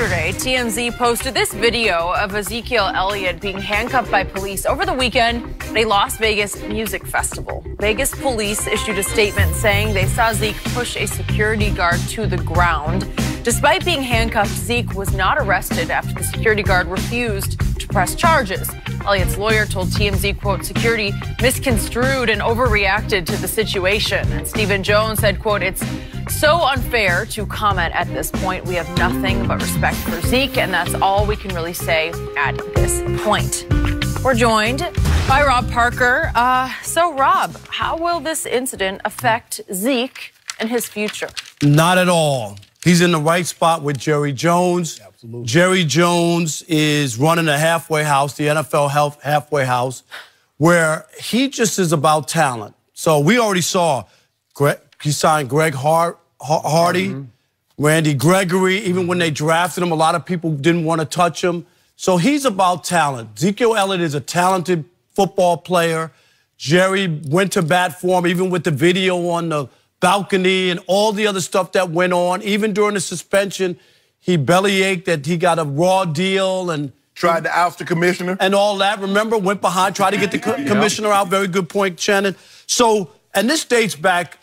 Yesterday, TMZ posted this video of Ezekiel Elliott being handcuffed by police over the weekend at a Las Vegas music festival. Vegas police issued a statement saying they saw Zeke push a security guard to the ground. Despite being handcuffed, Zeke was not arrested after the security guard refused to press charges. Elliott's lawyer told TMZ, quote, security misconstrued and overreacted to the situation. And Stephen Jones said, quote, it's so unfair to comment at this point. We have nothing but respect for Zeke, and that's all we can really say at this point. We're joined by Rob Parker. So, Rob, how will this incident affect Zeke and his future? Not at all. He's in the right spot with Jerry Jones. Absolutely. Jerry Jones is running a halfway house, the NFL halfway house, where he just is about talent. So we already saw he signed Greg Hardy, Randy Gregory. Even when they drafted him, a lot of people didn't want to touch him. So he's about talent. Ezekiel Elliott is a talented football player. Jerry went to bat for him, even with the video on the balcony and all the other stuff that went on. Even during the suspension, he bellyached that he got a raw deal and tried to oust the commissioner. And all that. Remember, went behind, tried to get the commissioner out. Very good point, Shannon. So, and this dates back,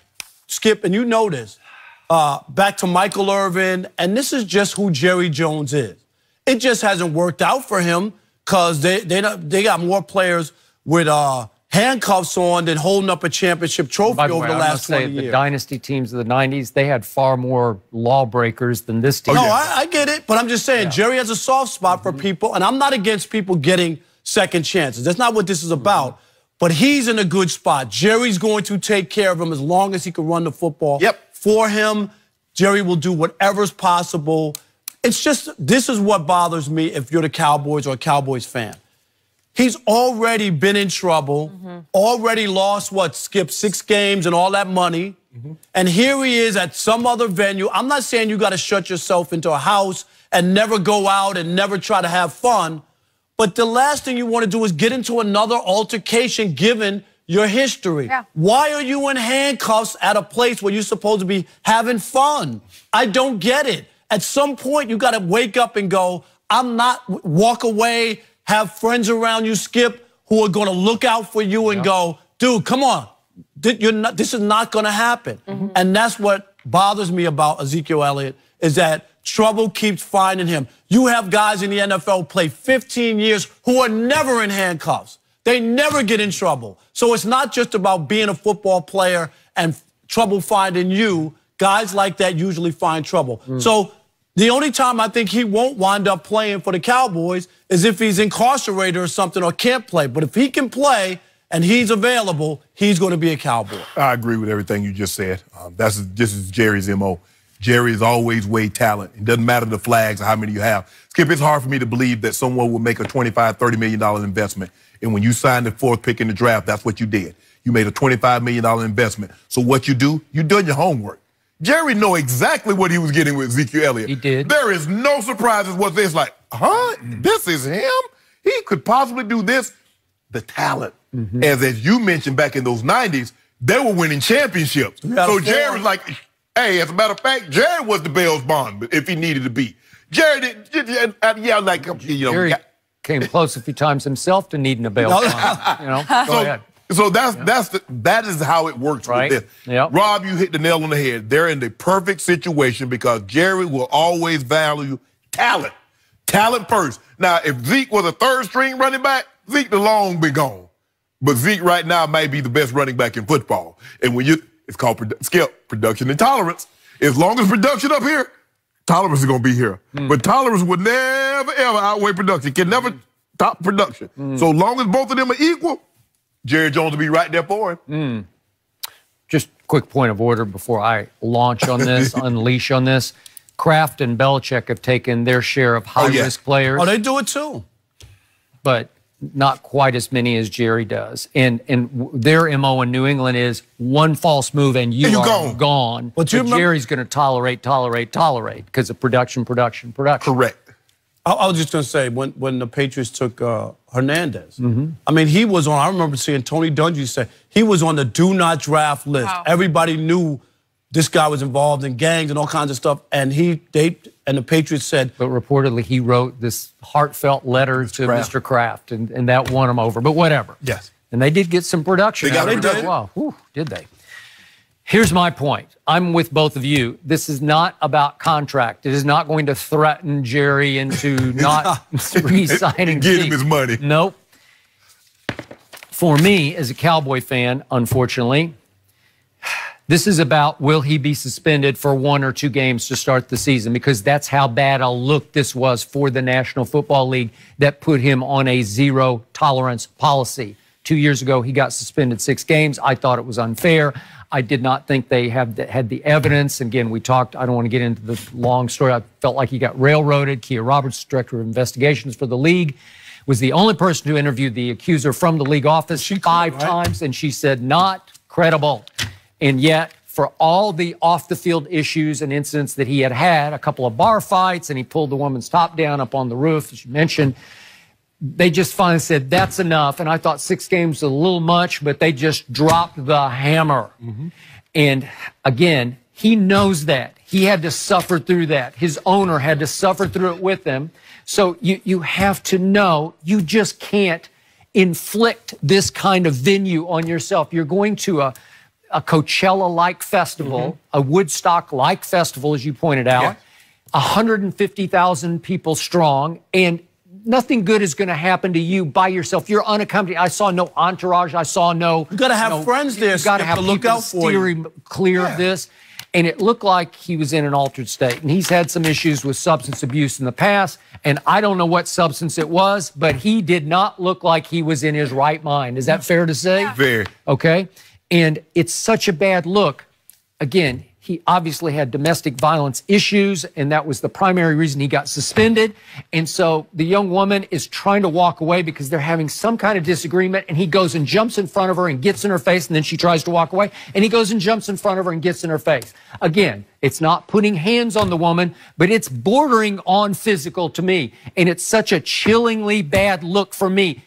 Skip, and you know this, back to Michael Irvin, and this is just who Jerry Jones is. It just hasn't worked out for him because they got more players with handcuffs on than holding up a championship trophy over the last 20 years. The dynasty teams of the 90s, they had far more lawbreakers than this team. No, I get it, but I'm just saying, Jerry has a soft spot for people, and I'm not against people getting second chances. That's not what this is about. But he's in a good spot. Jerry's going to take care of him as long as he can run the football for him. Jerry will do whatever's possible. It's just, this is what bothers me if you're the Cowboys or a Cowboys fan. He's already been in trouble, already lost, Skip, 6 games and all that money. And here he is at some other venue. I'm not saying you got to shut yourself into a house and never go out and never try to have fun. But the last thing you want to do is get into another altercation given your history. Why are you in handcuffs at a place where you're supposed to be having fun? I don't get it. At some point, you got to wake up and go, walk away, have friends around you, Skip, who are going to look out for you and go, dude, come on. This is not going to happen. And that's what bothers me about Ezekiel Elliott, is that trouble keeps finding him. You have guys in the NFL play 15 years who are never in handcuffs. They never get in trouble. So it's not just about being a football player and trouble finding you. Guys like that usually find trouble. So the only time I think he won't wind up playing for the Cowboys is if he's incarcerated or something or can't play. But if he can play and he's available, he's going to be a Cowboy. I agree with everything you just said. This is Jerry's M.O. Jerry is always weighed talent. It doesn't matter the flags or how many you have. Skip, it's hard for me to believe that someone will make a $25, $30 million investment. And when you signed the 4th pick in the draft, that's what you did. You made a $25 million investment. So what you do, you done your homework. Jerry know exactly what he was getting with Ezekiel Elliott. He did. There is no surprises what this like. This is him? He could possibly do this. The talent. As you mentioned back in those 90s, they were winning championships. So Jerry was like, hey, as a matter of fact, Jerry was the bail's bond if he needed to be. Jerry did, Jerry came close a few times himself to needing a bail bond. Go ahead. So that is how it works with this. Rob, you hit the nail on the head. They're in the perfect situation because Jerry will always value talent. Talent first. Now, if Zeke was a 3rd-string running back, Zeke the long be gone. But Zeke right now might be the best running back in football. And when it's called production and tolerance. As long as production up here, tolerance is going to be here. But tolerance would never, ever outweigh production. Can never top production. So long as both of them are equal, Jerry Jones will be right there for him. Just quick point of order before I launch on this, unleash on this. Kraft and Belichick have taken their share of high-risk players. Oh, they do it too. But not quite as many as Jerry does. And their MO in New England is one false move and you are gone. But Jerry's going to tolerate because of production. Correct. I was just going to say, when the Patriots took Hernandez, I mean, he was on, I remember seeing Tony Dungy say, he was on the do not draft list. Everybody knew this guy was involved in gangs and all kinds of stuff. And the Patriots said. But reportedly, he wrote this heartfelt letter to Mr. Kraft, and that won him over. But whatever. Yes. And they did get some production. They did. Wow. Whew, did they? Here's my point. I'm with both of you. This is not about contract. It is not going to threaten Jerry into not re-signing. Give him his money. Nope. For me, as a Cowboy fan, unfortunately, this is about will he be suspended for 1 or 2 games to start the season, because that's how bad a look this was for the National Football League that put him on a zero-tolerance policy. 2 years ago, he got suspended 6 games. I thought it was unfair. I did not think they had the evidence. Again, we talked, I don't want to get into the long story. I felt like he got railroaded. Kia Roberts, Director of Investigations for the league, was the only person who interviewed the accuser from the league office 5 times, and she said not credible. And yet, for all the off-the-field issues and incidents that he had, a couple of bar fights, and he pulled the woman's top down up on the roof, as you mentioned, they just finally said, that's enough. And I thought 6 games was a little much, but they just dropped the hammer. And again, he knows that. He had to suffer through that. His owner had to suffer through it with him. So you have to know you just can't inflict this kind of venue on yourself. You're going to a Coachella-like festival, a Woodstock-like festival, as you pointed out, 150,000 people strong, and nothing good is going to happen to you by yourself. You're unaccompanied. I saw no entourage. I saw no... You got to have friends there. You got to have look out for you. Clear of this. And it looked like he was in an altered state. And he's had some issues with substance abuse in the past. And I don't know what substance it was, but he did not look like he was in his right mind. Is that fair to say? Yeah. Very. Okay. And it's such a bad look. Again, he obviously had domestic violence issues, and that was the primary reason he got suspended. And so the young woman is trying to walk away because they're having some kind of disagreement, and he goes and jumps in front of her and gets in her face, and then she tries to walk away, and he goes and jumps in front of her and gets in her face. Again, it's not putting hands on the woman, but it's bordering on physical to me, and it's such a chillingly bad look for me.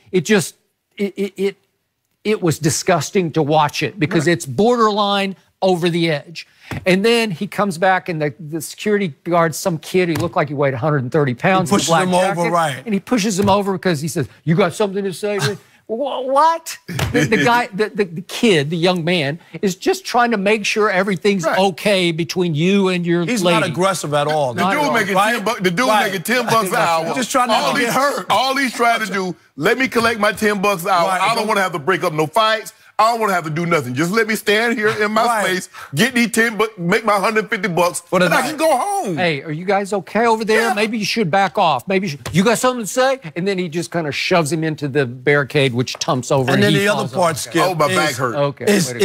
It was disgusting to watch it because it's borderline over the edge. And then he comes back, and the security guard, some kid, he looked like he weighed 130 pounds. He pushes him over, right. And he pushes him over because he says, you got something to say to me? What? The guy, the kid, the young man, is just trying to make sure everything's okay between you and your lady. He's not aggressive at all. The dude making $10 an hour. He's just trying to not get hurt. All he's trying to do, let me collect my $10 an hour. I don't want to have to break up no fights. I don't want to have to do nothing. Just let me stand here in my space, get these $10, make my $150, and I can go home. Hey, are you guys okay over there? Yeah. Maybe you should back off. Maybe you got something to say? And then he just kind of shoves him into the barricade, which tumps over. And then the other part, Skip. Oh, my back hurt. Okay. He could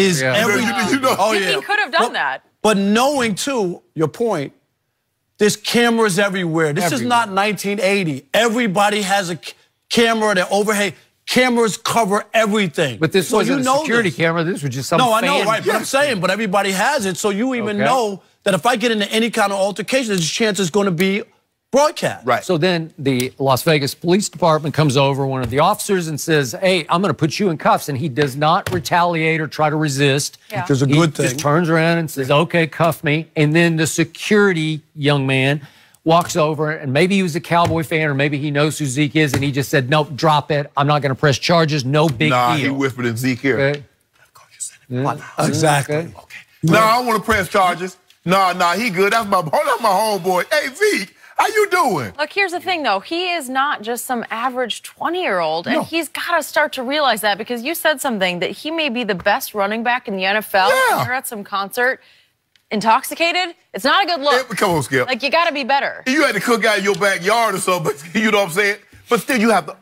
have done that. But knowing, too, your point, there's cameras everywhere. This is not 1980. Everybody has a camera that overhead. Cameras cover everything. But this wasn't a security camera. This was just some I know, right? But I'm saying, but everybody has it. So you even know that if I get into any kind of altercation, there's a chance it's going to be broadcast. Right. So then the Las Vegas Police Department comes over, one of the officers, and says, hey, I'm going to put you in cuffs. And he does not retaliate or try to resist. Which is a good thing. He just turns around and says, okay, cuff me. And then the security young man walks over, and maybe he was a Cowboy fan, or maybe he knows who Zeke is, and he just said, nope, drop it. I'm not going to press charges. No big deal. He whispered in Zeke here. Okay. Exactly. Okay. No, I don't want to press charges. No, he good. That's my homeboy. Hey, Zeke, how you doing? Look, here's the thing, though. He is not just some average 20-year-old, and he's got to start to realize that, because you said something, that he may be the best running back in the NFL. Yeah. You're at some concert. Intoxicated, it's not a good look. Come on, Skip. Like, you got to be better. You had to cook out in your backyard or something, you know what I'm saying? But still, you have to,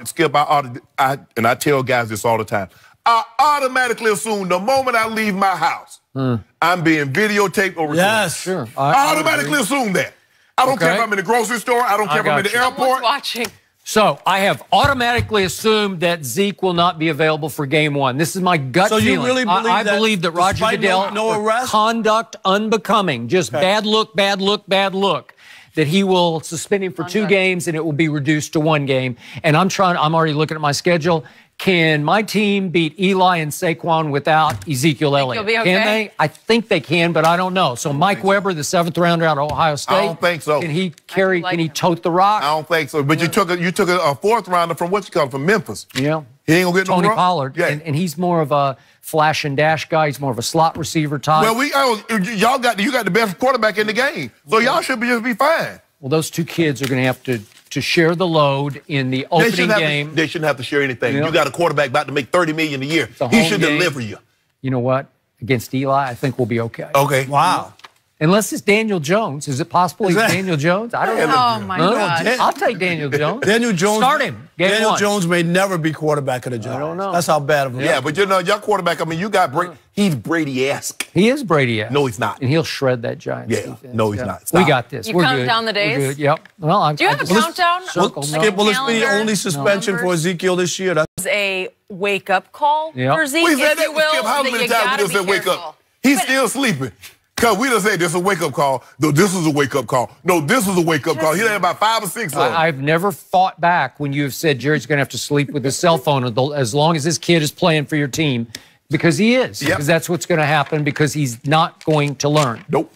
Skip, and I tell guys this all the time, I automatically assume the moment I leave my house, I'm being videotaped or recorded. Yes, sure. I automatically assume that. I don't care if I'm in the grocery store. I don't care if I'm in the airport. Someone's watching. So I have automatically assumed that Zeke will not be available for game 1. This is my gut feeling. So you really believe I believe that Roger Goodell, no arrest? Conduct unbecoming, just bad look, that he will suspend him for 2 games and it will be reduced to 1 game. And I'm already looking at my schedule. Can my team beat Eli and Saquon without Ezekiel Elliott? You'll be okay? Can they? I think they can, but I don't know. So Mike Weber, the 7th rounder out of Ohio State. I don't think so. Can he carry? Can he tote the rock? I don't think so. But you took a 4th rounder from from Memphis. Yeah. He ain't gonna get Tony no Pollard. Yeah. And he's more of a flash and dash guy. He's more of a slot receiver type. Well, you got the best quarterback in the game, so y'all should just be fine. Well, those two kids are going to have to share the load in the opening game. They shouldn't have to share anything. Yep. You got a quarterback about to make $30 million a year. He should deliver you. You know what? Against Eli, I think we'll be okay. Okay. Wow. Unless it's Daniel Jones. Is it possible he's Daniel Jones? I don't know. Oh, my God. I'll take Daniel Jones. Daniel Jones. Start him. Daniel Jones may never be quarterback of the Giants. I don't know. That's how bad of a Yeah, but your quarterback, I mean, you got Brady. He's Brady-esque. He is Brady-esque. No, he's not. And he'll shred that Giants defense. No, he's not. Stop. We got this. We're count down the days? We're good. Yep. Well, do you have a countdown? Skip, will this be the only suspension for Ezekiel this year? That's a wake-up call for Zeke, We said if you will. Skip, how many times we just said wake up? He's still sleeping. Because we done said this is a wake-up call. No, this is a wake-up call. No, this is a wake-up call. He had about 5 or 6 of them. I've never fought back when you have said Jerry's going to have to sleep with his cell phone as long as his kid is playing for your team. Because he is. Because that's what's going to happen because he's not going to learn. Nope.